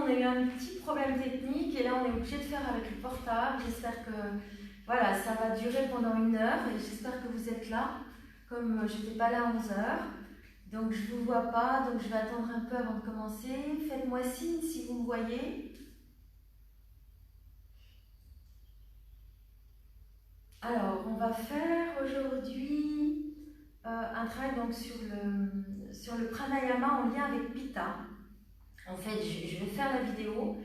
on a eu un petit problème technique et là on est obligé de faire avec le portable. J'espère que voilà, ça va durer pendant 1 heure et j'espère que vous êtes là. Comme je n'étais pas là à 11 heures, donc je ne vous vois pas, donc je vais attendre un peu avant de commencer. Faites-moi signe si vous me voyez. Alors, on va faire aujourd'hui un travail donc, sur le pranayama en lien avec Pitta. En fait, je vais faire la vidéo.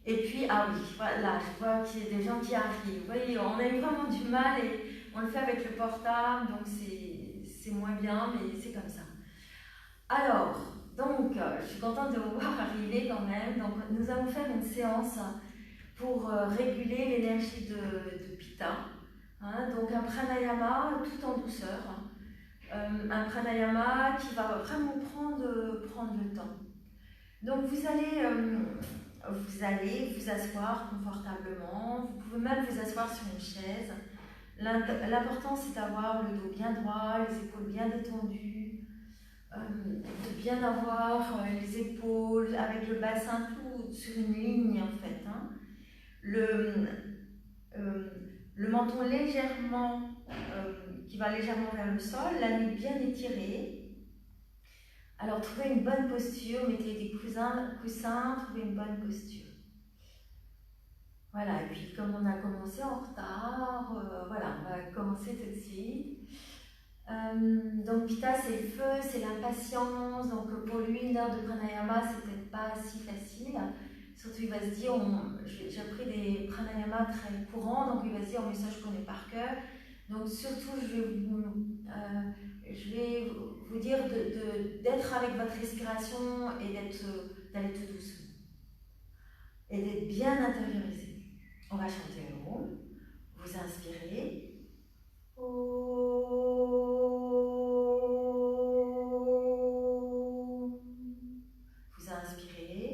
Et puis, ah oui, voilà, je vois qu'il y a des gens qui arrivent. Vous voyez, on a eu vraiment du mal et on le fait avec le portable, donc c'est moins bien, mais c'est comme ça. Alors, donc, je suis contente de vous voir arriver quand même. Donc, nous allons faire une séance pour réguler l'énergie de Pitta. Hein, donc, un pranayama tout en douceur. Un pranayama qui va vraiment prendre le temps. Donc, vous allez vous asseoir confortablement. Vous pouvez même vous asseoir sur une chaise. L'important, c'est d'avoir le dos bien droit, les épaules bien détendues, de bien avoir les épaules avec le bassin tout sur une ligne en fait. Hein. Le menton légèrement, qui va légèrement vers le sol, la nuque bien étirée. Alors trouvez une bonne posture, mettez des coussins, trouvez une bonne posture. Voilà, et puis comme on a commencé en retard, voilà, on va commencer tout de suite. Donc Pitta c'est le feu, c'est l'impatience, donc pour lui 1 heure de pranayama c'est peut-être pas si facile, surtout il va se dire, j'ai appris des pranayamas très courants, donc il va se dire mais ça je connais par cœur, donc surtout je vais vous dire d'être avec votre respiration et d'aller tout doucement et d'être bien intériorisé. On va chanter le Om, vous inspirez. Vous inspirez.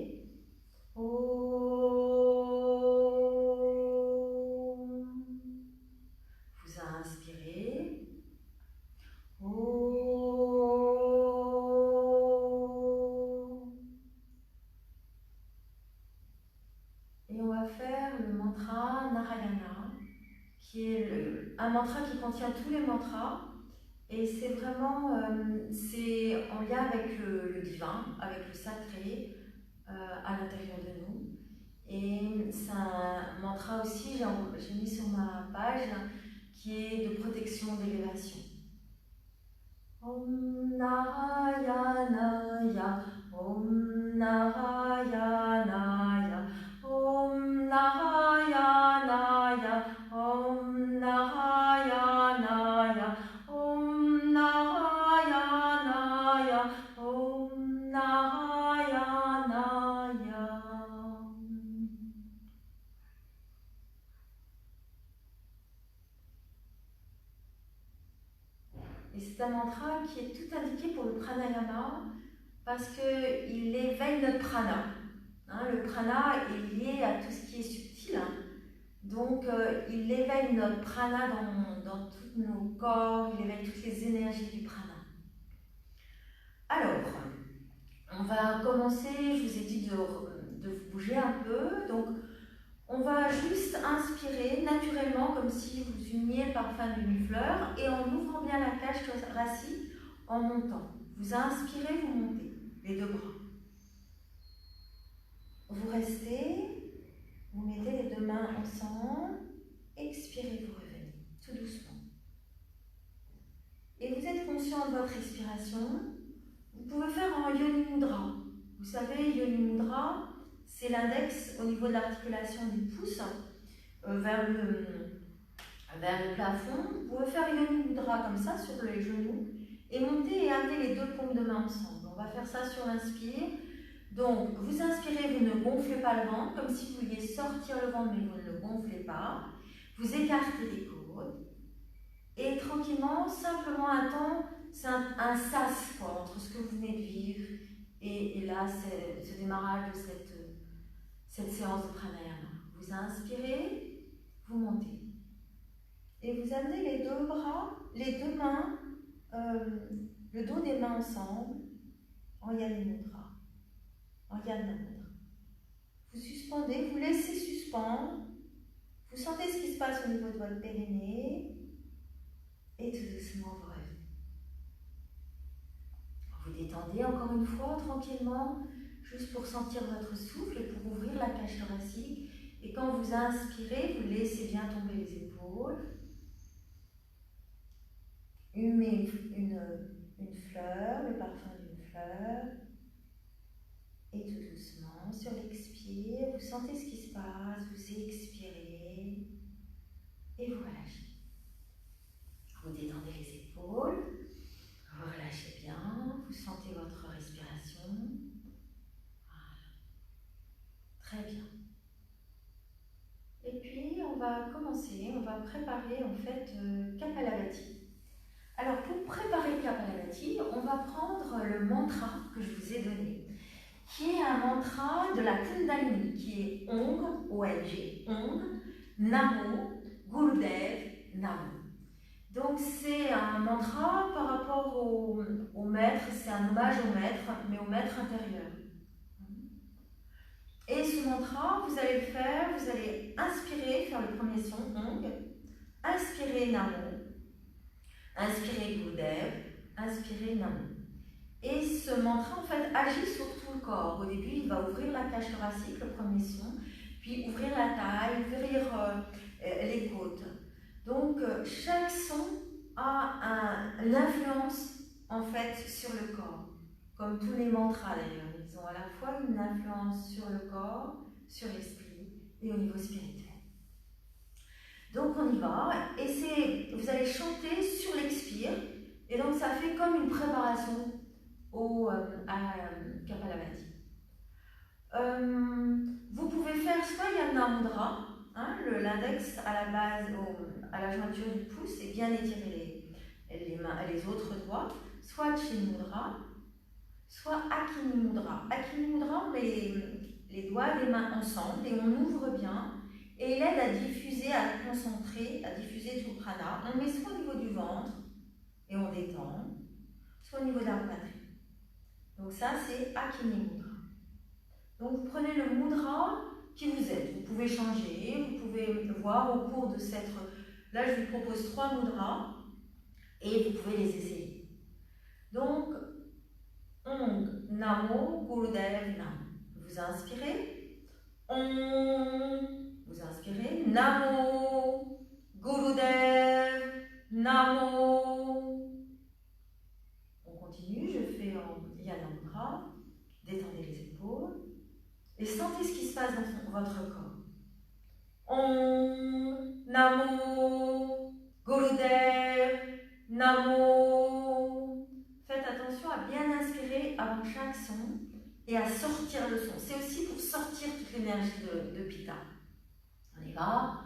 Vous inspirez. Et on va faire le mantra Narayana, qui est un mantra qui contient tous les mantras. Et c'est vraiment c'est en lien avec le divin, avec le sacré à l'intérieur de nous. Et c'est un mantra aussi, j'ai mis sur ma page, qui est de protection, d'élévation. Om Narayanaya, Om Narayanaya, Om Narayanaya, Om Narayanaya, Om Narayanaya, Om Narayanaya. Et c'est un mantra qui est tout indiqué pour le pranayama parce qu'il éveille notre prana. Hein, le prana est lié à tout ce qui est subtil. Hein. Donc, il éveille notre prana dans tous nos corps, il éveille toutes les énergies du prana. Alors, on va commencer, je vous ai dit de vous bouger un peu. Donc, on va juste inspirer naturellement comme si vous humiez le parfum d'une fleur et en ouvrant bien la cage thoracique en montant. Vous inspirez, vous montez, les 2 bras. Vous restez, vous mettez les 2 mains ensemble, expirez, vous revenez, tout doucement. Et vous êtes conscient de votre respiration. Vous pouvez faire en Yoni Mudra. Vous savez, Yoni Mudra, c'est l'index au niveau de l'articulation du pouce vers le plafond. Vous pouvez faire Yoni Mudra comme ça sur les genoux et monter et amener les 2 paumes de main ensemble. On va faire ça sur l'inspire. Donc, vous inspirez, vous ne gonflez pas le ventre, comme si vous vouliez sortir le ventre, mais vous ne le gonflez pas. Vous écartez les côtes et tranquillement, simplement un temps, c'est un sas quoi, entre ce que vous venez de vivre et là, c'est ce démarrage de cette séance de pranayama. Vous inspirez, vous montez. Et vous amenez les 2 bras, les 2 mains, le dos des mains ensemble, en Yana Mudra. En Yana Mudra. Vous suspendez, vous laissez suspendre. Vous sentez ce qui se passe au niveau de votre périnée. Et tout doucement, vous revenez. Vous détendez encore une fois, tranquillement, juste pour sentir votre souffle et pour ouvrir la cage thoracique. Et quand vous inspirez, vous laissez bien tomber les épaules. Humez une fleur, le parfum d'une fleur. Et tout doucement, sur l'expire, vous sentez ce qui se passe, vous expirez et vous relâchez. Vous détendez les épaules, vous relâchez bien, vous sentez votre respiration. Voilà. Très bien. Et puis, on va commencer, on va préparer en fait Kapalabhati. Alors, pour préparer Kapalabhati, on va prendre le mantra que je vous ai donné, qui est un mantra de la Kundalini, qui est Om, O-N-G, Om, Namo, Gurudev, Namo. Donc c'est un mantra par rapport au maître, c'est un hommage au maître, mais au maître intérieur. Et ce mantra, vous allez le faire, vous allez inspirer, faire le premier son, Om, inspirer Namo, inspirer Gurudev, inspirer Namo. Et ce mantra, en fait, agit sur tout le corps. Au début, il va ouvrir la cage thoracique, le premier son, puis ouvrir la taille, ouvrir les côtes. Donc, chaque son a une influence, en fait, sur le corps. Comme tous les mantras, d'ailleurs. Ils ont à la fois une influence sur le corps, sur l'esprit et au niveau spirituel. Donc, on y va. Et vous allez chanter sur l'expire. Et donc, ça fait comme une préparation à Kapalabhati. Vous pouvez faire soit Yana Mudra, hein, l'index à la base, à la jointure du pouce, et bien étirer les autres doigts, soit Chin Mudra, soit Akini Mudra. Akini Mudra, on met les doigts des mains ensemble et on ouvre bien, et il aide à diffuser, à concentrer, à diffuser tout le prana. On met soit au niveau du ventre, et on détend, soit au niveau de la poitrine. Donc ça, c'est Akini Mudra. Donc vous prenez le mudra qui vous aide. Vous pouvez changer, vous pouvez voir au cours de cette... Là, je vous propose 3 mudras et vous pouvez les essayer. Donc, Om Namo Gurudev Namo. Vous inspirez. Om. Vous inspirez. Namo Gurudev Namo. On continue, je fais en Yana Mudra. Détendez les épaules. Et sentez ce qui se passe dans votre corps. Om Namo Gurudev Namo. Faites attention à bien inspirer avant chaque son et à sortir le son. C'est aussi pour sortir toute l'énergie de Pitta. On y va.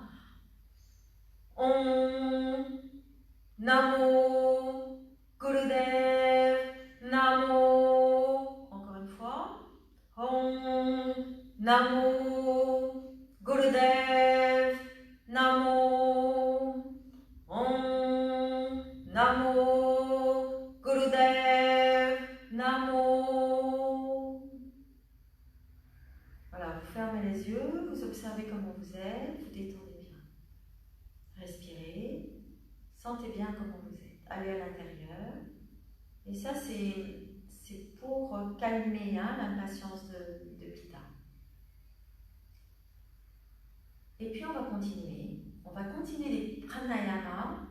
Om Namo Gurudev Namo. Encore une fois. Om Namo Gurudev Namo. Om Namo Gurudev Namo. Voilà, vous fermez les yeux, vous observez comment vous êtes, vous détendez bien. Respirez, sentez bien comment vous êtes. Allez à l'intérieur. Et ça, c'est pour calmer l'impatience de Pitta. Et puis on va continuer. On va continuer les pranayamas,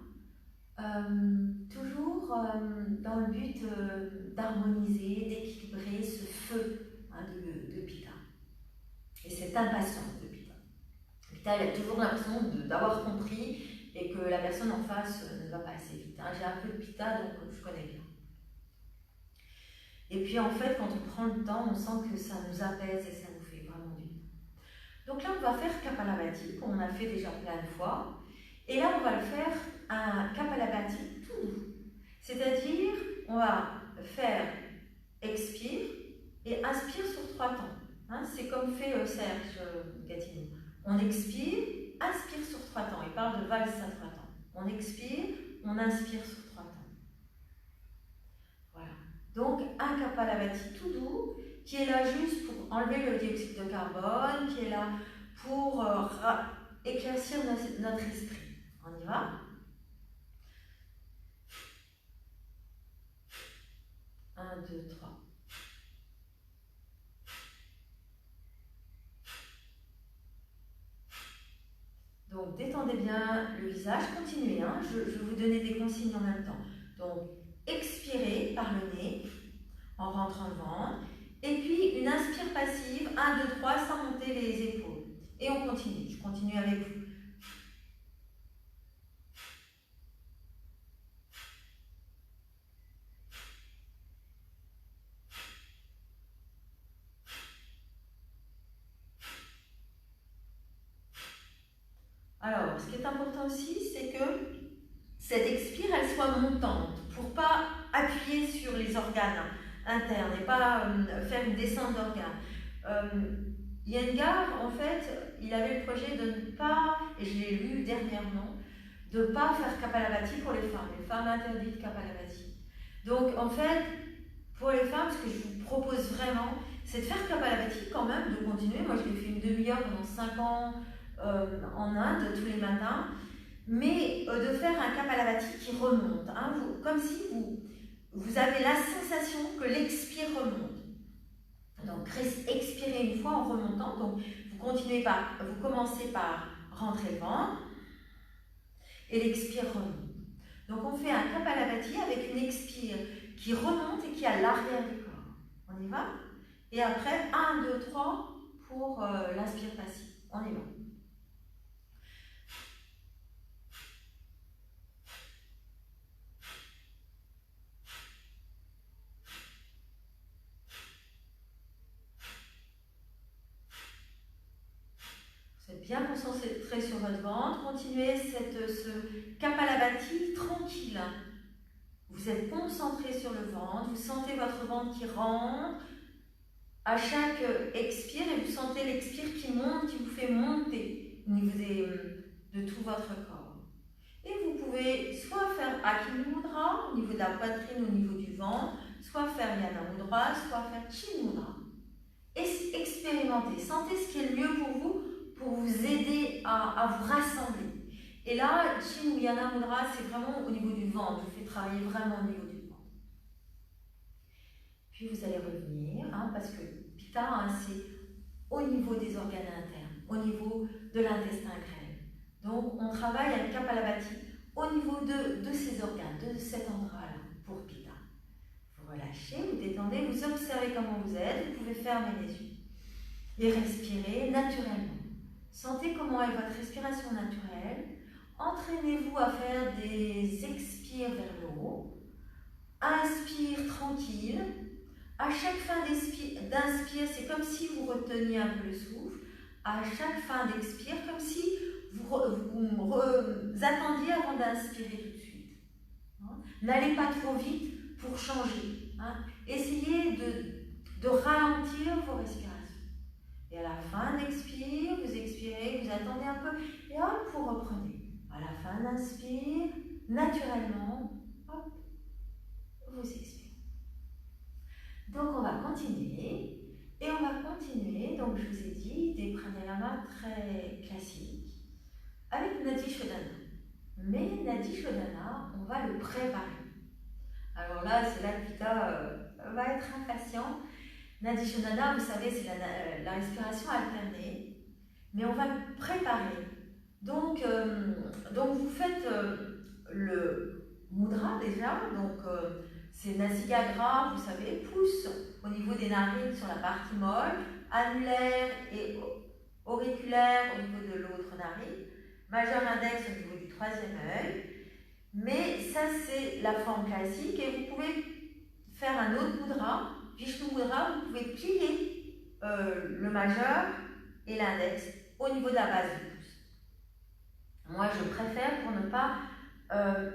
toujours dans le but d'harmoniser, d'équilibrer ce feu de Pitta. Et cette impatience de Pitta. Pitta, elle a toujours l'impression d'avoir compris et que la personne en face ne va pas assez vite. J'ai un peu de Pitta, donc je connais bien. Et puis en fait, quand on prend le temps, on sent que ça nous apaise et ça nous fait vraiment du bien. Donc là, on va faire Kapalabhati, comme on a fait déjà plein de fois. Et là, on va le faire un Kapalabhati tout doux. C'est-à-dire, on va faire expire et inspire sur 3 temps. Hein, c'est comme fait Serge Gatineau. On expire, inspire sur 3 temps. Il parle de valse à 3 temps. On expire, on inspire sur 3 temps. Voilà. Donc, un Kapalabhati tout doux qui est là juste pour enlever le dioxyde de carbone qui est là pour éclaircir notre esprit. On y va? Un, deux, trois. Donc détendez bien le visage, continuez, hein. Je vais vous donner des consignes en même temps. Donc expirez par le nez en rentrant le ventre, et puis une inspire passive, 1, 2, 3, sans monter les épaules. Et on continue, je continue avec vous. Alors, ce qui est important aussi, c'est que cette expire, elle soit montante, pour ne pas appuyer sur les organes internes et pas faire une descente d'organes. Iyengar, en fait, il avait le projet de ne pas, et je l'ai lu dernièrement, de ne pas faire Kapalabhati pour les femmes interdites Kapalabhati. Donc, en fait, pour les femmes, ce que je vous propose vraiment, c'est de faire Kapalabhati quand même, de continuer. Moi, je l'ai fait une demi-heure pendant 5 ans, en Inde tous les matins, mais de faire un Kapalabhati qui remonte, hein, comme si vous avez la sensation que l'expire remonte. Donc expirez une fois en remontant, donc vous commencez par rentrer le ventre et l'expire remonte. Donc on fait un Kapalabhati avec une expire qui remonte et qui est à l'arrière du corps. On y va? Et après 1, 2, 3 pour l'inspire passive. On y va. Bien concentré sur votre ventre, continuez ce Kapalabhati tranquille. Vous êtes concentré sur le ventre, vous sentez votre ventre qui rentre à chaque expire et vous sentez l'expire qui monte, qui vous fait monter au niveau de tout votre corps. Et vous pouvez soit faire Akini Mudra au niveau de la poitrine, au niveau du ventre, soit faire Yana Mudra, soit faire Chin Mudra. Expérimentez, sentez ce qui est le mieux pour vous aider à vous rassembler. Et là, Chin ou Yana Mudra, c'est vraiment au niveau du ventre. Je vous fais travailler vraiment au niveau du ventre. Puis vous allez revenir, hein, parce que Pitta, hein, c'est au niveau des organes internes, au niveau de l'intestin grêle. Donc, on travaille avec Kapalabhati au niveau de ces organes, de cet endroit-là, pour Pitta. Vous relâchez, vous détendez, vous observez comment vous êtes, vous pouvez fermer les yeux et respirer naturellement. Sentez comment est votre respiration naturelle. Entraînez-vous à faire des expires vers le haut. Inspire tranquille. À chaque fin d'inspire, c'est comme si vous reteniez un peu le souffle. À chaque fin d'expire, comme si vous attendiez avant d'inspirer tout de suite. Hein? N'allez pas trop vite pour changer. Hein? Essayez de ralentir vos respirations. Et à la fin d'expire, vous expirez, vous attendez un peu, et hop, vous reprenez. À la fin d'inspire, naturellement, hop, vous expirez. Donc on va continuer, et on va continuer, donc je vous ai dit, des pranayama très classiques, avec Nadi Shodhana. Mais Nadi Shodhana, on va le préparer. Alors là, c'est là que Pitta va être impatient. Nadi Shodhana, vous savez, c'est la respiration alternée, mais on va le préparer. Donc vous faites le mudra déjà, donc c'est Nasicagra, vous savez, pouce au niveau des narines sur la partie molle, annulaire et auriculaire au niveau de l'autre narine, majeur index au niveau du troisième œil. Mais ça, c'est la forme classique et vous pouvez faire un autre mudra. Vishnu Mudra, vous pouvez plier le majeur et l'index au niveau de la base du pouce. Moi, je préfère pour ne pas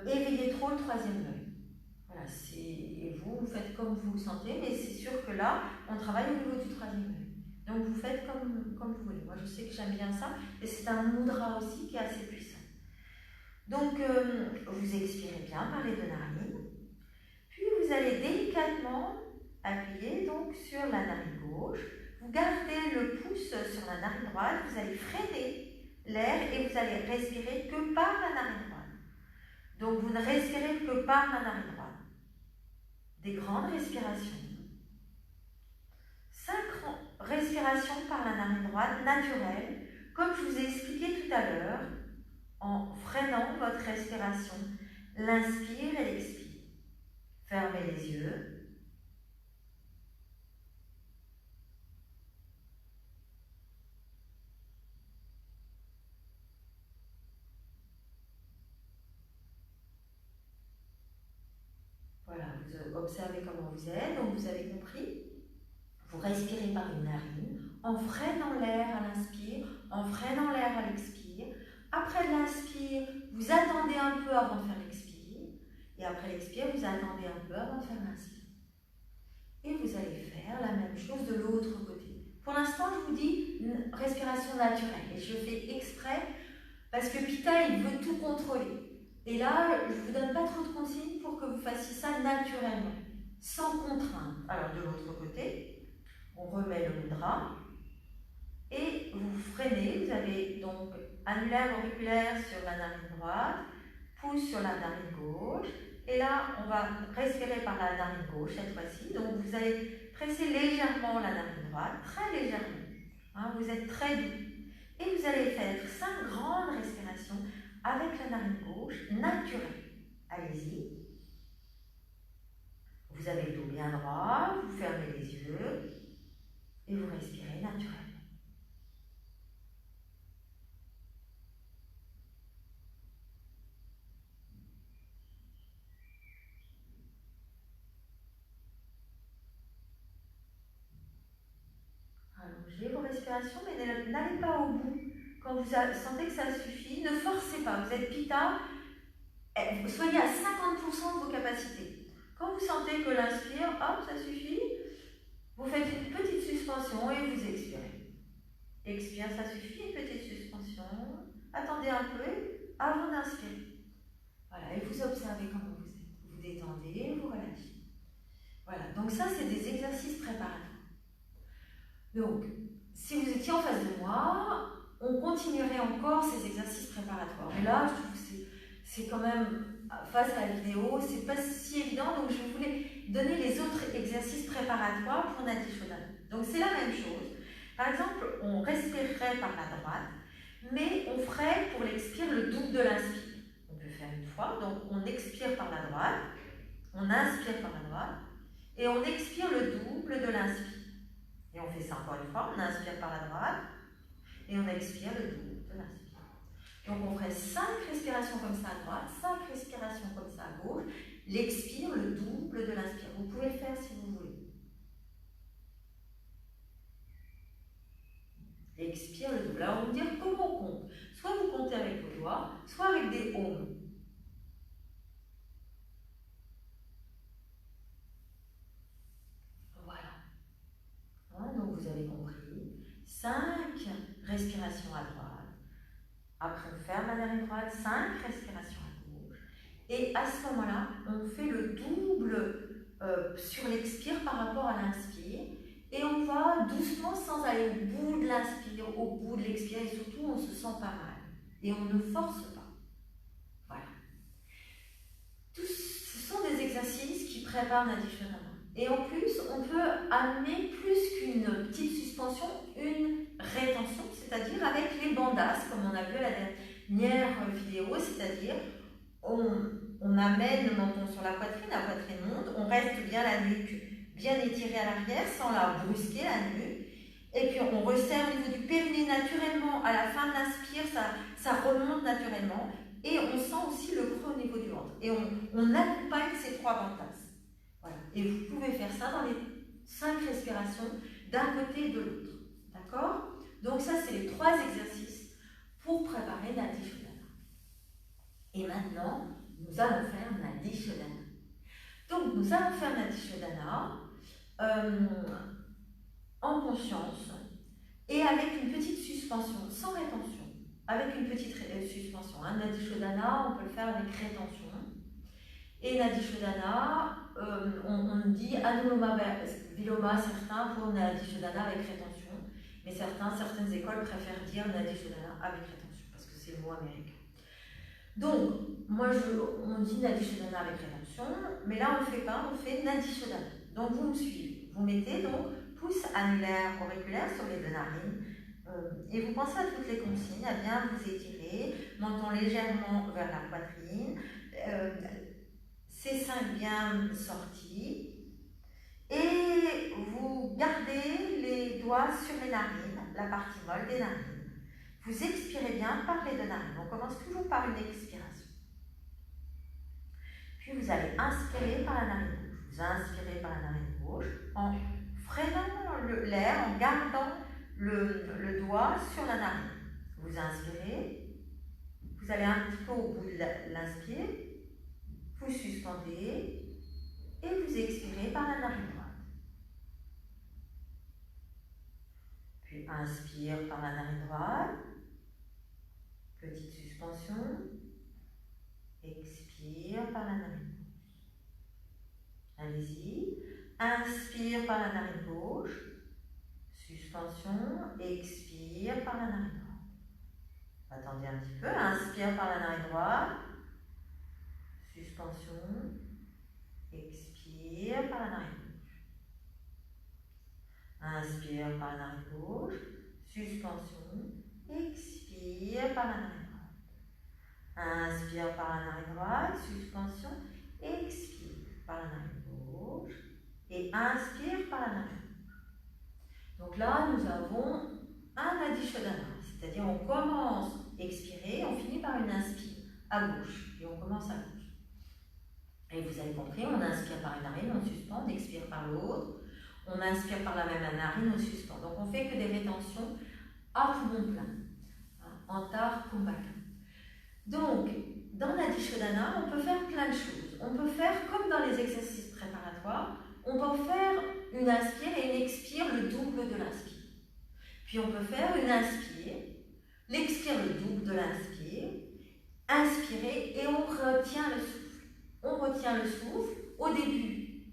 éveiller trop le troisième œil. Voilà, et vous faites comme vous le sentez, mais c'est sûr que là, on travaille au niveau du troisième œil. Donc, vous faites comme vous voulez. Moi, je sais que j'aime bien ça, et c'est un mudra aussi qui est assez puissant. Donc, vous expirez bien par les deux narines, puis vous allez délicatement appuyer donc sur la narine gauche. Vous gardez le pouce sur la narine droite, vous allez freiner l'air et vous allez respirer que par la narine droite. Donc vous ne respirez que par la narine droite. Des grandes respirations. 5 respirations par la narine droite naturelles, comme je vous ai expliqué tout à l'heure, en freinant votre respiration, l'inspire et l'expire. Fermez les yeux. Voilà, vous observez comment vous êtes, donc vous avez compris. Vous respirez par une narine, en freinant l'air à l'inspire, en freinant l'air à l'expire. Après l'inspire, vous attendez un peu avant de faire l'expire. Et après l'expire, vous attendez un peu avant de faire l'inspire. Et vous allez faire la même chose de l'autre côté. Pour l'instant, je vous dis une respiration naturelle. Et je fais exprès parce que Pitta, il veut tout contrôler. Et là, je ne vous donne pas trop de consignes pour que vous fassiez ça naturellement, sans contrainte. Alors, de l'autre côté, on remet le mudra et vous freinez. Vous avez donc annulaire auriculaire sur la narine droite, pouce sur la narine gauche. Et là, on va respirer par la narine gauche cette fois-ci. Donc, vous allez presser légèrement la narine droite, très légèrement. Hein, vous êtes très doux. Et vous allez faire 5 grandes respirations avec la narine gauche, naturelle. Allez-y. Vous avez le dos bien droit, vous fermez les yeux et vous respirez naturellement. Allongez vos respirations, mais n'allez pas au bout. Quand vous sentez que ça suffit, ne forcez pas. Vous êtes Pitta, soyez à 50% de vos capacités. Quand vous sentez que l'inspire, hop, ça suffit, vous faites une petite suspension et vous expirez. Expire, ça suffit, une petite suspension. Attendez un peu avant d'inspirer. Voilà, et vous observez comment vous êtes. Vous détendez, vous relâchez. Voilà, donc ça, c'est des exercices préparatoires. Donc, si vous étiez en face de moi, on continuerait encore ces exercices préparatoires. Mais là, je trouve que c'est quand même, face à la vidéo, c'est pas si évident, donc je voulais donner les autres exercices préparatoires pour Nadi Shodhana. Donc c'est la même chose. Par exemple, on respirerait par la droite, mais on ferait pour l'expire le double de l'inspire. On peut faire une fois, donc on expire par la droite, on inspire par la droite, et on expire le double de l'inspire. Et on fait ça encore une fois, on inspire par la droite, et on expire le double de l'inspire. Donc on ferait 5 respirations comme ça à droite, 5 respirations comme ça à gauche, l'expire le double de l'inspire. Vous pouvez le faire si vous voulez. Expire le double. Alors on va me dire comment on compte. Soit vous comptez avec vos doigts, soit avec des ohms. Voilà. Hein, donc vous avez compris. 5 respirations à droite. Après on ferme la narine droite, 5 respirations à gauche. Et à ce moment-là, on fait le double sur l'expire par rapport à l'inspire. Et on va doucement, sans aller au bout de l'inspire, au bout de l'expire, et surtout on se sent pas mal. Et on ne force pas. Voilà. Ce sont des exercices qui préparent Nadi Shodhana. Et en plus, on peut amener plus qu'une petite suspension, une rétention, c'est-à-dire avec les bandas, comme on a vu à la dernière vidéo, c'est-à-dire on amène le menton sur la poitrine monte, on reste bien la nuque bien étirée à l'arrière sans la brusquer, la nuque. Et puis on resserre au niveau du périnée naturellement. À la fin de l'inspire, ça remonte naturellement. Et on sent aussi le creux au niveau du ventre. Et on accompagne ces 3 bandas. Voilà. Et vous pouvez faire ça dans les 5 respirations d'un côté et de l'autre. D'accord? Donc ça, c'est les 3 exercices pour préparer Nadi Shodhana. Et maintenant, nous allons faire Nadi Shodhana. Donc nous allons faire Nadi Shodhana en conscience et avec une petite suspension, sans rétention. Avec une petite suspension. Nadi Shodhana, on peut le faire avec rétention. Et Nadi Shodhana, on dit Anuloma Viloma, certains pour Nadi Shodhana avec rétention, mais certaines écoles préfèrent dire Nadi Shodhana avec rétention, parce que c'est le mot américain. Donc, on dit Nadi Shodhana avec rétention, mais là on ne fait pas, on fait Nadi Shodhana. Donc vous me suivez. Vous mettez donc pouce annulaire, auriculaire sur les deux narines, et vous pensez à toutes les consignes, à bien vous étirer, menton légèrement vers la poitrine, C5 bien sortis, et vous gardez les doigts sur les narines, la partie molle des narines. Vous expirez bien par les deux narines. On commence toujours par une expiration. Puis vous allez inspirer par la narine gauche. Vous inspirez par la narine gauche en freinant l'air, en gardant le doigt sur la narine. Vous inspirez, vous allez un petit peu au bout de l'inspire, vous suspendez et vous expirez par la narine droite. Puis inspire par la narine droite, petite suspension, expire par la narine gauche. Allez-y, inspire par la narine gauche, suspension, expire par la narine droite. Attendez un petit peu, inspire par la narine droite, suspension, expire par la narine gauche. Inspire par la narine gauche, suspension, expire par la narine droite. Inspire par la narine droite, suspension, expire par la narine gauche et inspire par la narine gauche. Donc là, nous avons un Nadi Shodhana, c'est-à-dire on commence à expirer, on finit par une inspire à gauche et on commence à gauche. Et vous avez compris, on inspire par une narine, on suspend, on expire par l'autre, on inspire par la même narine, on suspend. Donc on fait que des rétentions à poumon plein, Antar Kumbhaka. Donc, dans Nadi Shodhana, on peut faire plein de choses. On peut faire, comme dans les exercices préparatoires, on peut faire une inspire et une expire le double de l'inspire. Puis on peut faire une inspire, l'expire le double de l'inspire, inspirer et on retient le souffle. On retient le souffle au début,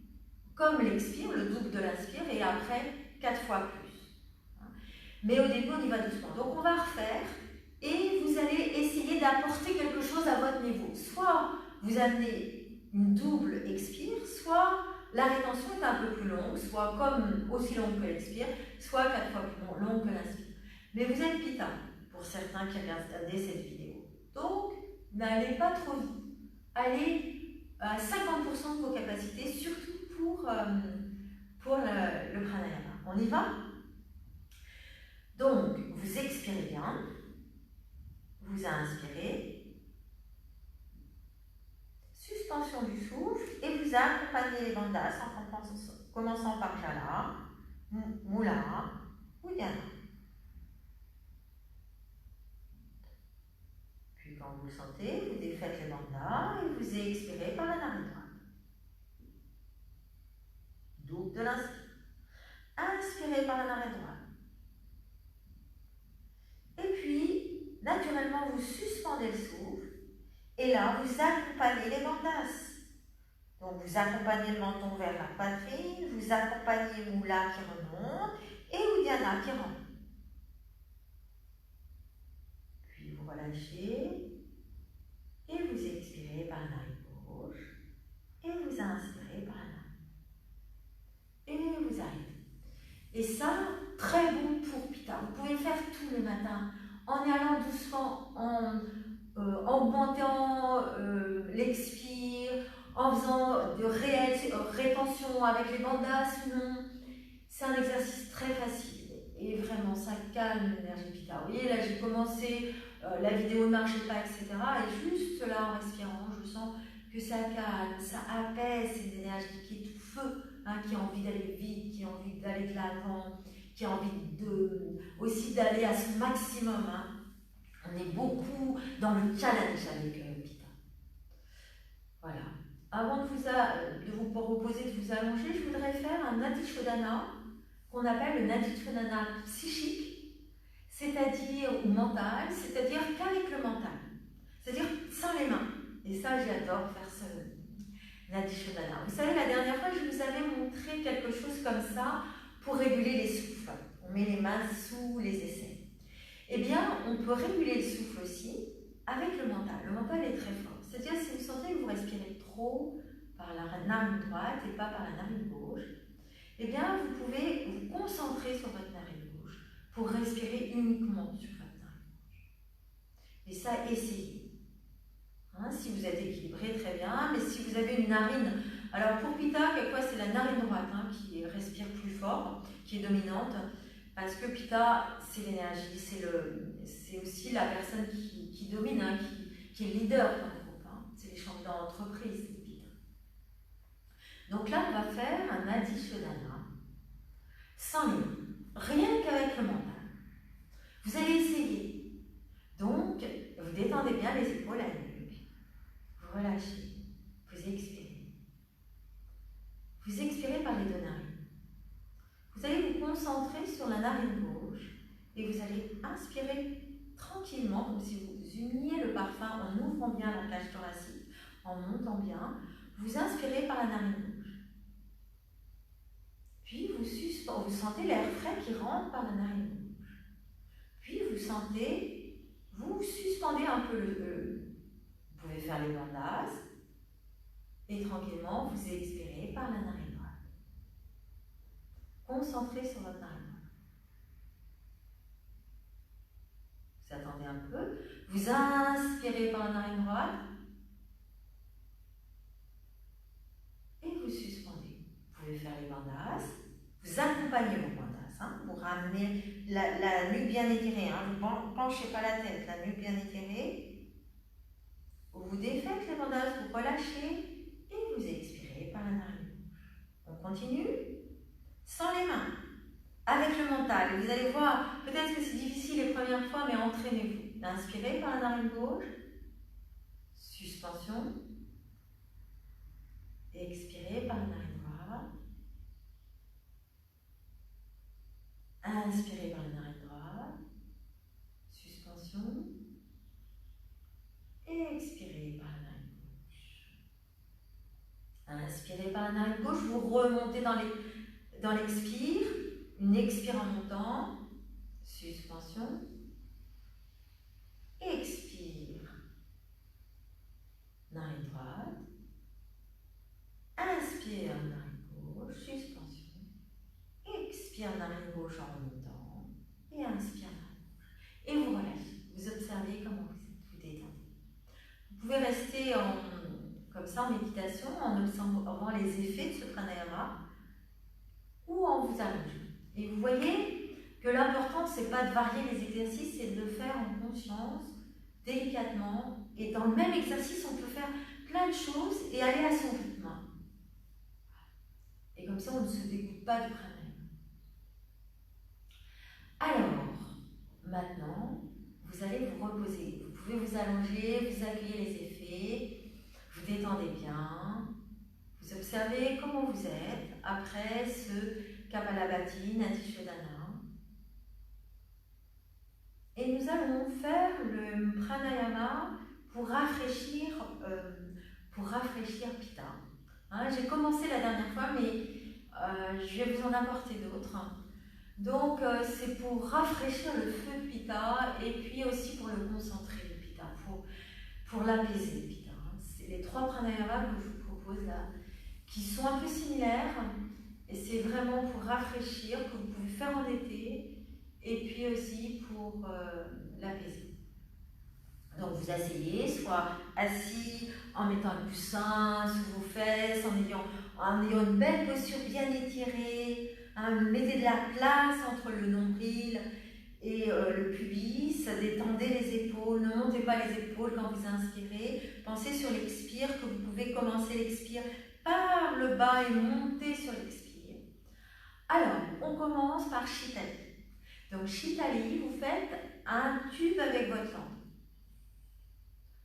comme l'expire, le double de l'inspire, et après 4 fois plus. Mais au début, on y va doucement. Donc on va refaire. Et vous allez essayer d'apporter quelque chose à votre niveau. Soit vous amenez une double expire, soit la rétention est un peu plus longue, soit comme aussi longue que l'expire, soit 4 fois plus longue que l'inspire. Mais vous êtes pita, pour certains qui regardent cette vidéo. Donc, n'allez pas trop vite. Allez à 50% de vos capacités, surtout pour le pranayama. On y va? Donc, vous expirez bien. Vous inspirez, suspension du souffle et vous accompagnez les bandhas en commençant par Jala, Mula ou Dhyana. Puis quand vous le sentez, vous défaites les bandhas et vous expirez par la narine droite. Double de l'inspire. Inspirez par la narine droite. Et puis, naturellement, vous suspendez le souffle et là, vous accompagnez les bandhas. Donc, vous accompagnez le menton vers la poitrine, vous accompagnez Mula qui remonte et Uddiyana qui rentre. Puis, vous relâchez et vous expirez par la narine gauche et vous inspirez par la narine. Et vous arrêtez. Et ça, très bon pour Pitta. Vous pouvez le faire tous les matins. En y allant doucement, en augmentant l'expire, en faisant de réelles rétentions avec les bandhas, sinon c'est un exercice très facile et vraiment ça calme l'énergie Pitta. Vous voyez, là j'ai commencé, la vidéo ne marchait pas, etc. Et juste là en respirant, je sens que ça calme, ça apaise cette énergie qui est tout feu, qui a envie d'aller vite, qui a envie d'aller de l'avant, qui a envie aussi d'aller à son maximum. On est beaucoup dans le challenge avec Pitta. Voilà. Avant de vous proposer de vous allonger, je voudrais faire un Nadi Shodhana qu'on appelle le Nadi Shodhana psychique, c'est-à-dire ou mental, c'est-à-dire qu'avec le mental, c'est-à-dire sans les mains. Et ça, j'adore faire Nadi Shodhana. Vous savez, la dernière fois, je vous avais montré quelque chose comme ça pour réguler les souffles. On met les mains sous les aisselles. Eh bien, on peut réguler le souffle aussi avec le mental. Le mental est très fort. C'est-à-dire, si vous sentez que vous respirez trop par la narine droite et pas par la narine gauche, eh bien, vous pouvez vous concentrer sur votre narine gauche pour respirer uniquement sur votre narine gauche. Et ça, essayez. Hein, si vous êtes équilibré, très bien. Mais si vous avez une narine... Alors, pour Pitta, quelquefois, c'est la narine droite qui respire plus fort, qui est dominante. Parce que Pitta, c'est l'énergie, c'est aussi la personne qui domine, qui est leader dans le groupe. C'est les chefs d'entreprise, Pitta. Donc là, on va faire un Nadi Shodhana sans les mains, rien qu'avec le mental. Vous allez essayer. Donc, vous détendez bien les épaules, la nuque. Vous relâchez. Vous expirez. Vous expirez par les deux narines. Vous allez vous concentrer sur la narine gauche et vous allez inspirer tranquillement, comme si vous uniez le parfum en ouvrant bien la cage thoracique, en montant bien. Vous inspirez par la narine gauche. Puis vous sentez l'air frais qui rentre par la narine gauche. Puis vous suspendez un peu vous pouvez faire les bandages et tranquillement vous expirez par la narine droite. Concentrez sur votre narine droite. Vous attendez un peu. Vous inspirez par la narine droite et vous suspendez. Vous pouvez faire les bandages. Vous accompagnez vos bandages. Vous ramenez la nuque bien étirée. Vous ne penchez pas la tête. La nuque bien étirée. Vous défaites les bandages. Vous relâchez et vous expirez par la narine gauche. On continue. Sans les mains, avec le mental. Vous allez voir, peut-être que c'est difficile les premières fois, mais entraînez-vous. Inspirez par la narine gauche, suspension, expirez par la narine droite, inspirez par la narine droite, suspension, expirez par la narine gauche. Inspirez par la narine gauche, vous remontez dans l'expire, une expire en montant, suspension, expire, narine droite, inspire, narine gauche, suspension, expire, narine gauche en remontant, et inspire, narine gauche. Et vous relâchez, vous observez comment vous détendez. Vous pouvez rester comme ça en méditation, en observant les effets de ce pranayama, ou en vous allongeant. Et vous voyez que l'important, ce n'est pas de varier les exercices, c'est de le faire en conscience, délicatement. Et dans le même exercice, on peut faire plein de choses et aller à son rythme. Et comme ça, on ne se dégoûte pas du pranayama. Alors, maintenant, vous allez vous reposer. Vous pouvez vous allonger, vous accueillir les effets, vous détendez bien. Vous observez comment vous êtes après ce Kapalabhati, Nadi Shodhana. Et nous allons faire le pranayama pour rafraîchir Pitta. J'ai commencé la dernière fois, mais je vais vous en apporter d'autres. Donc, c'est pour rafraîchir le feu de Pitta et puis aussi pour le concentrer, le Pitta, pour l'apaiser, Pitta. C'est les trois pranayamas que je vous propose là, qui sont un peu similaires, et c'est vraiment pour rafraîchir, que vous pouvez faire en été, et puis aussi pour l'apaiser. Donc vous asseyez, soit assis en mettant un coussin sous vos fesses, en ayant une belle posture bien étirée, mettez de la place entre le nombril et le pubis, détendez les épaules, ne montez pas les épaules quand vous inspirez, pensez sur l'expire, que vous pouvez commencer l'expire par le bas et monter sur l'expire. Alors, on commence par Shitali. Donc Shitali, vous faites un tube avec votre langue.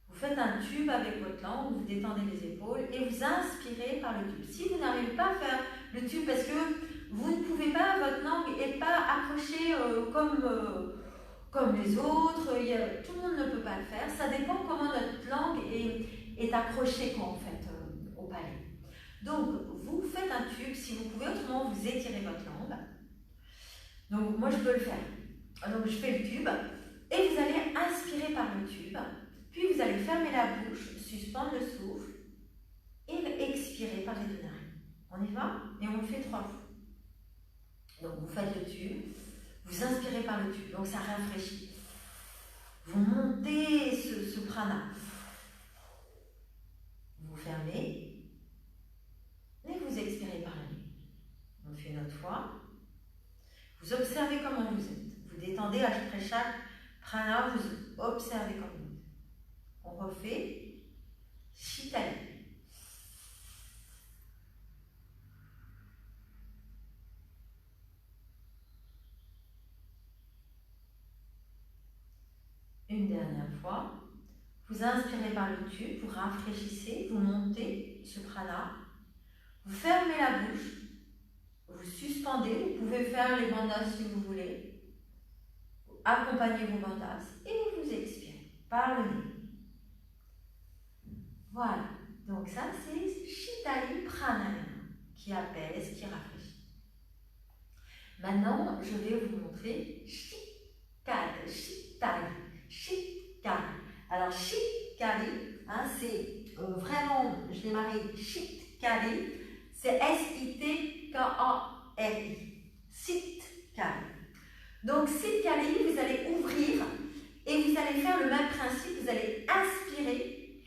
Vous faites un tube avec votre langue, vous détendez les épaules et vous inspirez par le tube. Si vous n'arrivez pas à faire le tube parce que vous ne pouvez pas, votre langue n'est pas accrochée comme les autres, tout le monde ne peut pas le faire. Ça dépend comment notre langue est accrochée au palais. Donc, vous faites un tube, si vous pouvez, autrement vous étirez votre langue. Donc, moi je peux le faire. Donc, je fais le tube et vous allez inspirer par le tube, puis vous allez fermer la bouche, suspendre le souffle et expirer par les deux narines. On y va? Et on le fait 3 fois. Donc, vous faites le tube, vous inspirez par le tube, donc ça rafraîchit. Vous montez ce prana. Vous fermez et vous expirez par la nuit. On fait une autre fois. Vous observez comment vous êtes. Vous détendez après chaque prana, vous observez comment vous êtes. On refait Shitali. Une dernière fois. Vous inspirez par le tube, vous rafraîchissez, vous montez ce prana. Vous fermez la bouche. Vous suspendez, vous pouvez faire les bandas si vous voulez. Accompagnez vos bandas et vous expirez par le nez. Voilà, donc ça c'est Shitali Pranayama qui apaise, qui rafraîchit. Maintenant, je vais vous montrer Shikali, Shitali, Shikali. Alors Shikali, hein, c'est vraiment, je l'ai marqué Shikali, c'est S-I-T-K-A-R-I. Sitkali. Donc Sitkali, vous allez ouvrir et vous allez faire le même principe, vous allez inspirer.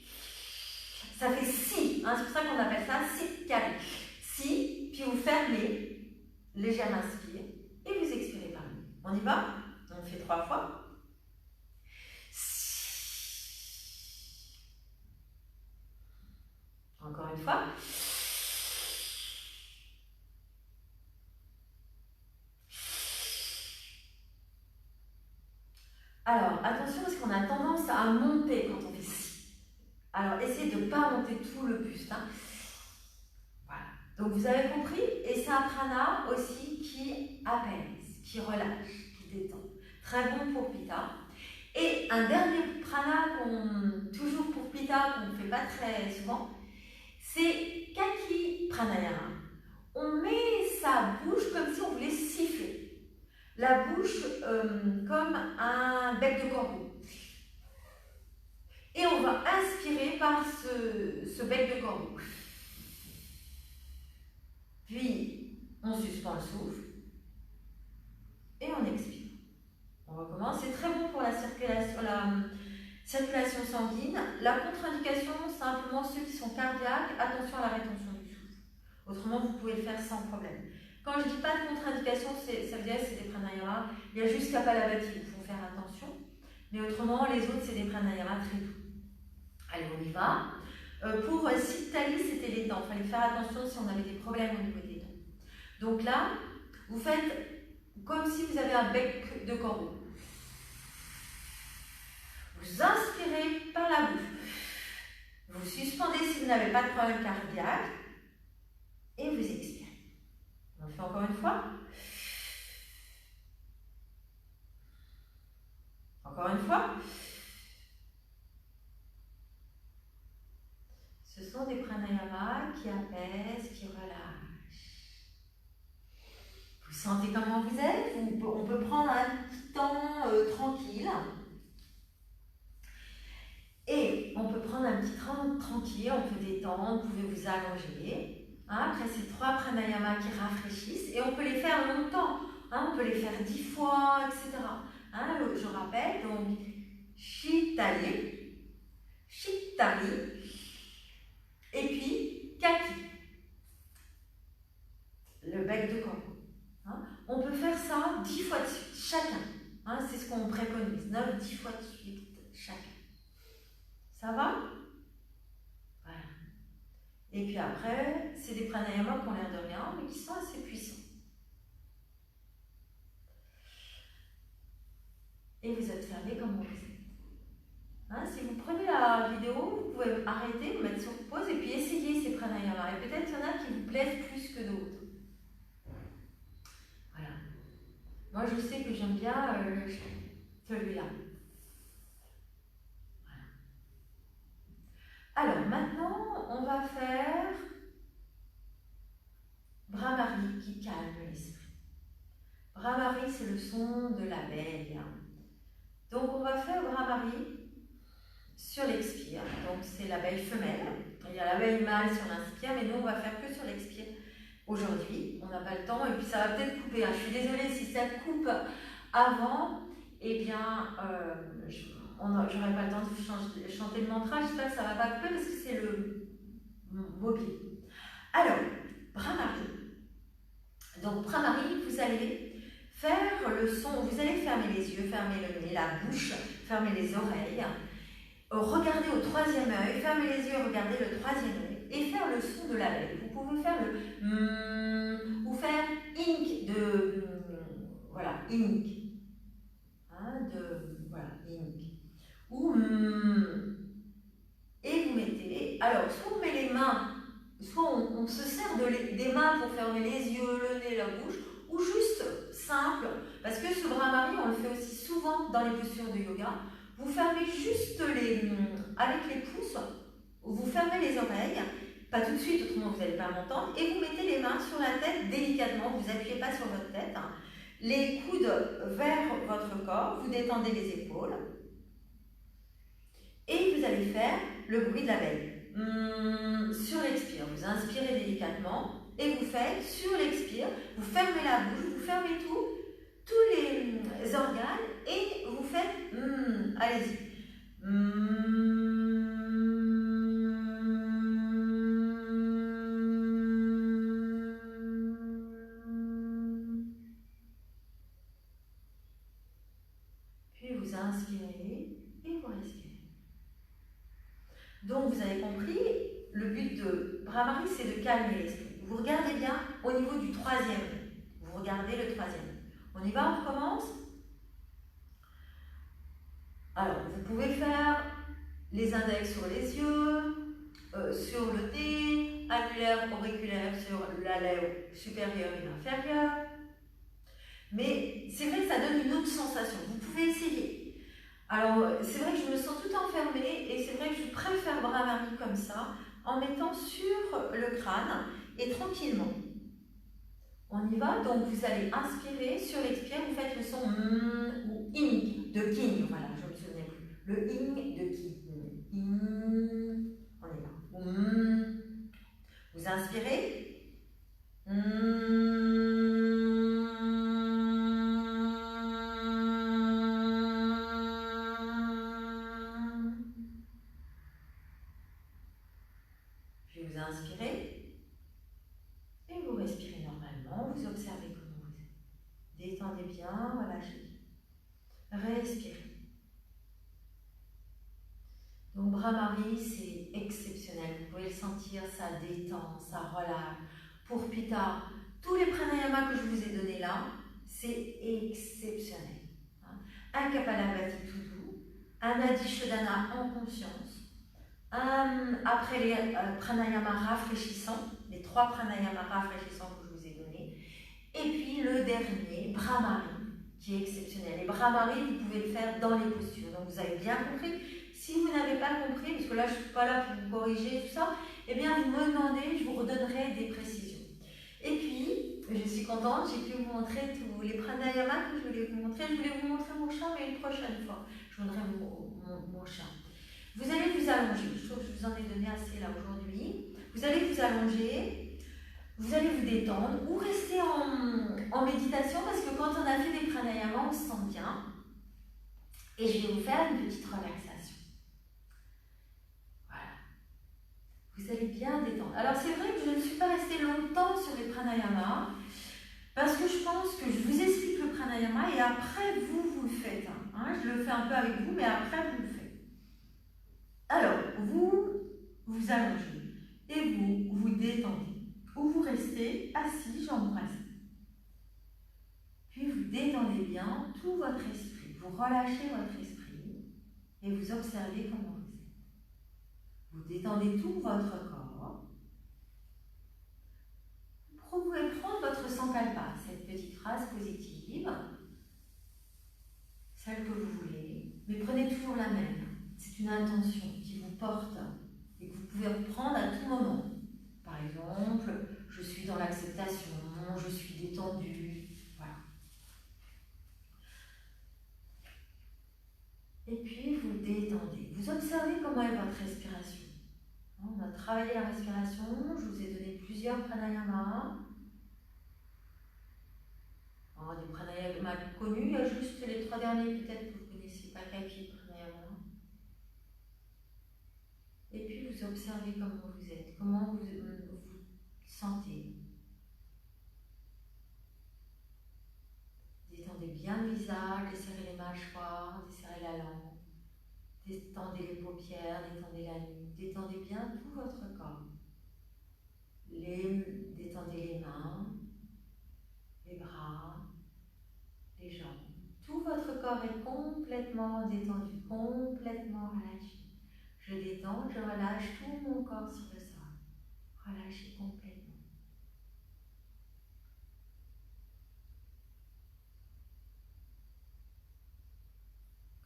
Ça fait si, hein, c'est pour ça qu'on appelle ça Sitkali. Si, puis vous fermez, légère inspire, et vous expirez par le nez. On y va? On fait 3 fois. Encore une fois. Alors, attention parce qu'on a tendance à monter quand on fait si. Alors, essayez de ne pas monter tout le buste. Hein. Voilà. Donc, vous avez compris? Et c'est un prana aussi qui apaise, qui relâche, qui détend. Très bon pour Pitta. Et un dernier prana, toujours pour Pitta, qu'on ne fait pas très souvent, c'est Kaki Pranayama. On met sa bouche comme si on voulait siffler. La bouche comme un bec de corbeau. Et on va inspirer par ce bec de corbeau. Puis, on suspend le souffle et on expire. On recommence. C'est très bon pour la circulation sanguine. La contre-indication, simplement ceux qui sont cardiaques, attention à la rétention du souffle. Autrement, vous pouvez le faire sans problème. Quand je ne dis pas de contre-indication, ça veut dire que c'est des pranayamas. Il y a juste Kapalabhati, il faut faire attention. Mais autrement, les autres, c'est des pranayamas très doux. Allez, on y va. Pour Siktali, c'était les dents. Il fallait faire attention si on avait des problèmes au niveau des dents. Donc là, vous faites comme si vous avez un bec de corbeau. Vous inspirez par la bouche. Vous suspendez si vous n'avez pas de problème cardiaque. Et vous expirez. On le fait encore une fois. Encore une fois. Ce sont des pranayamas qui apaisent, qui relâchent. Vous sentez comment vous êtes? On peut prendre un petit temps tranquille. Et on peut prendre un petit temps tranquille, on peut détendre, vous pouvez vous allonger. Hein, après ces 3 pranayamas qui rafraîchissent, et on peut les faire longtemps. Hein, on peut les faire 10 fois, etc. Hein, je rappelle, donc, Shitali, Shitali, et puis Kaki, le bec de corbeau. Hein, on peut faire ça 10 fois de suite, chacun. Hein, c'est ce qu'on préconise, 9-10 fois de suite, chacun. Ça va? Voilà. Et puis après, c'est des pranayamas qui ont l'air de rien, mais qui sont assez puissants. Et vous observez comment vous êtes. Hein, si vous prenez la vidéo, vous pouvez arrêter, vous mettre sur pause et puis essayer ces pranayamas. Et peut-être qu'il y en a qui vous plaisent plus que d'autres. Voilà. Moi, je sais que j'aime bien celui-là. Alors maintenant, on va faire c'est le son de l'abeille. Donc on va faire bras-marie sur l'expire. Donc c'est l'abeille femelle. Il y a l'abeille mâle si on inspire, mais nous on va faire que sur l'expire. Aujourd'hui, on n'a pas le temps et puis ça va peut-être couper. Je suis désolée si ça coupe avant, eh bien, j'aurai pas le temps de chanter le mantra. J'espère que ça ne va pas couper parce que c'est le mot-clé. Alors, bras-marie. Donc, bras-marie, vous allez faire le son, vous allez fermer les yeux, fermer le nez, la bouche, fermer les oreilles, regardez au troisième œil, fermer les yeux, regardez le troisième œil et faire le son de l'abeille. Vous pouvez faire le ou faire ink de voilà, ink. Voilà, ink. Ou et vous mettez, alors soit on met les mains, soit on se sert des mains pour fermer les yeux, le nez, la bouche, ou juste simple, parce que ce bras-marie, on le fait aussi souvent dans les postures de yoga. Vous fermez juste avec les pouces, vous fermez les oreilles, pas tout de suite, autrement vous n'allez pas m'entendre, et vous mettez les mains sur la tête délicatement, vous n'appuyez pas sur votre tête, les coudes vers votre corps, vous détendez les épaules, et vous allez faire le bruit de l'abeille. Sur l'expire, vous inspirez délicatement, et vous faites sur l'expire, vous fermez la bouche, vous fermez tous les organes, et vous faites allez-y. Puis vous inspirez et vous respirez. Donc vous avez compris, le but de bras-marie, c'est de calmer l'esprit. Vous regardez bien au niveau du troisième. Vous regardez le troisième. On y va, on recommence. Alors, vous pouvez faire les index sur les yeux, sur le nez, annulaire, auriculaire sur la lèvre supérieure et inférieure. Mais c'est vrai que ça donne une autre sensation. Vous pouvez essayer. Alors, c'est vrai que je me sens tout enfermée et c'est vrai que je préfère bras-marie comme ça, en mettant sur le crâne et tranquillement. On y va, donc vous allez inspirer, sur l'expire, vous faites le son ou ing de king, voilà, je ne me souvenais plus. Le ing de king. On y va. Vous inspirez. Puis vous inspirez. Et vous respirez normalement, vous observez comment vous êtes. Détendez bien, relâchez. Respirez. Donc bras-marie, c'est exceptionnel. Vous pouvez le sentir, ça détend, ça relâche. Pour Pitta, tous les pranayamas que je vous ai donnés là, c'est exceptionnel. Un Kapalabhati tout doux, un Adhishodhana en conscience, après les pranayamas rafraîchissants, les 3 pranayamas rafraîchissants que je vous ai donnés, et puis le dernier, bras-marie, qui est exceptionnel. Et bras-marie, vous pouvez le faire dans les postures. Donc vous avez bien compris. Si vous n'avez pas compris, parce que là je ne suis pas là pour vous corriger tout ça, eh bien vous me demandez, je vous redonnerai des précisions. Et puis, je suis contente, j'ai pu vous montrer tous les pranayamas que je voulais vous montrer. Je voulais vous montrer mon chat, mais une prochaine fois, je vous montrerai mon chat. Vous allez vous allonger, je trouve que je vous en ai donné assez là aujourd'hui. Vous allez vous allonger, vous allez vous détendre ou rester en méditation parce que quand on a fait des pranayamas, on se sent bien. Et je vais vous faire une petite relaxation. Voilà. Vous allez bien détendre. Alors c'est vrai que je ne suis pas restée longtemps sur les pranayamas parce que je pense que je vous explique le pranayama et après vous le faites. Je le fais un peu avec vous, mais après vous le faites. Alors, vous allongez et vous détendez. Ou vous restez assis, jambes croisées. Puis vous détendez bien tout votre esprit. Vous relâchez votre esprit et vous observez comment vous êtes. Vous détendez tout votre corps. Vous pouvez prendre votre sankalpa, cette petite phrase positive, celle que vous voulez, mais prenez toujours la même. C'est une intention qui vous porte et que vous pouvez reprendre à tout moment. Par exemple, je suis dans l'acceptation, je suis détendue, voilà. Et puis vous détendez. Vous observez comment est votre respiration. On a travaillé la respiration, je vous ai donné plusieurs pranayamas. Alors, des pranayamas connus, il y a juste les 3 derniers, peut-être que vous ne connaissez pas Kaki pranayama. Et puis vous observez comment vous êtes, comment vous sentez. Détendez bien le visage, desserrez les mâchoires, desserrez la langue. Détendez les paupières, détendez la nuque, détendez bien tout votre corps. Détendez les mains, les bras, les jambes. Tout votre corps est complètement détendu, complètement relâché. Je détends, je relâche tout mon corps sur le sol. Relâchez complètement.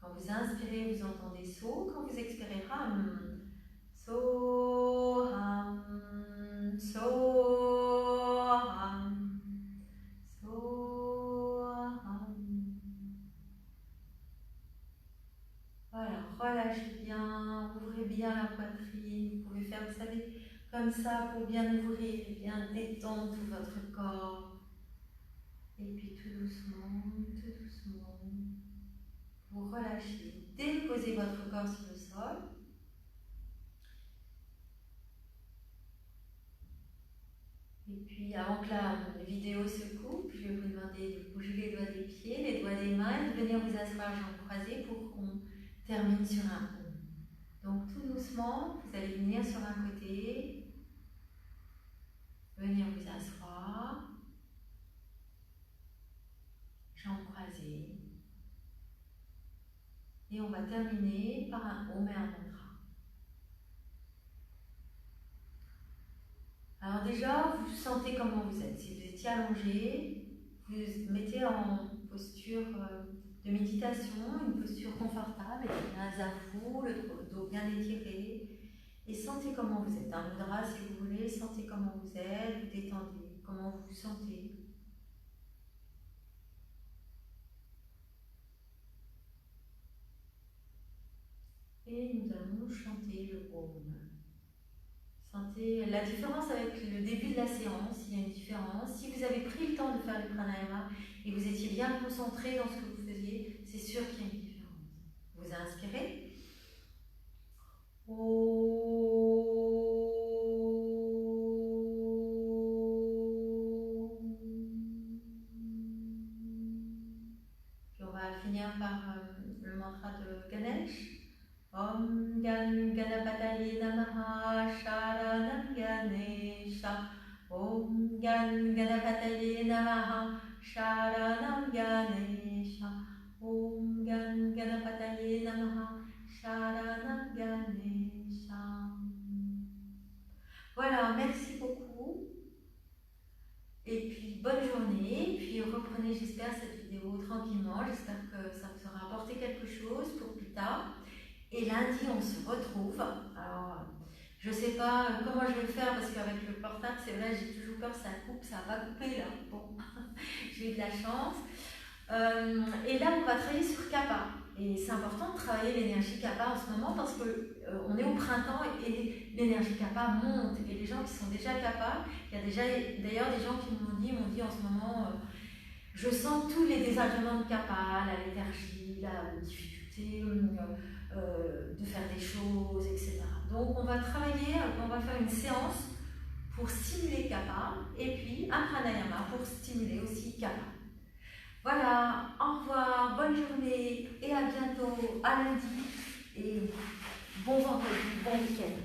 Quand vous inspirez, vous entendez So. Quand vous expirez, Ham. So, Ham. So, Ham. So, Ham. Voilà, relâchez bien, ouvrez bien la poitrine. Vous pouvez faire, vous savez, comme ça pour bien ouvrir et bien détendre tout votre corps. Et puis tout doucement, vous relâchez, déposez votre corps sur le sol. Et puis avant que la vidéo se coupe, je vais vous demander de bouger les doigts des pieds, les doigts des mains et de venir vous asseoir jambes croisées pour qu'on termine sur un rond. Donc tout doucement, vous allez venir sur un côté, venir vous asseoir, jambes croisées. Et on va terminer par un Om et un mantra. Alors déjà, vous sentez comment vous êtes. Si vous étiez allongé, vous mettez en posture de méditation, une posture confortable, avec un zafou, le dos bien étiré. Et sentez comment vous êtes. Un mudra si vous voulez, sentez comment vous êtes, vous détendez, comment vous vous sentez. Et nous allons chanter le Om. Sentez la différence avec le début de la séance, il y a une différence. Si vous avez pris le temps de faire le pranayama et vous étiez bien concentré dans ce que vous faisiez, c'est sûr qu'il y a une différence. Vous inspirez. Puis on va finir par le mantra de Ganesh. Om Gan Ganapataye Namaha Sharanam Ganesha. Om Gan Ganapataye Namaha Sharanam Ganesha. Om Gan Ganapataye Namaha Sharanam Ganesha. Voilà, merci beaucoup. Et puis bonne journée. Puis reprenez, j'espère, cette vidéo tranquillement. J'espère que ça vous aura apporté quelque chose pour plus tard. Et lundi, on se retrouve. Alors, je ne sais pas comment je vais le faire parce qu'avec le portable, c'est vrai, j'ai toujours peur que ça coupe, ça va couper là. Bon, j'ai eu de la chance. Et là, on va travailler sur Kappa. Et c'est important de travailler l'énergie Kappa en ce moment parce qu'on est au printemps et l'énergie Kappa monte. Et les gens qui sont déjà Kappa, il y a déjà d'ailleurs des gens qui m'ont dit en ce moment, je sens tous les désagréments de Kappa, la léthargie, la difficulté. De faire des choses, etc. Donc on va travailler, on va faire une séance pour stimuler Kappa et puis un pranayama pour stimuler aussi Kappa. Voilà, au revoir, bonne journée et à bientôt, à lundi et bon vendredi, bon week-end.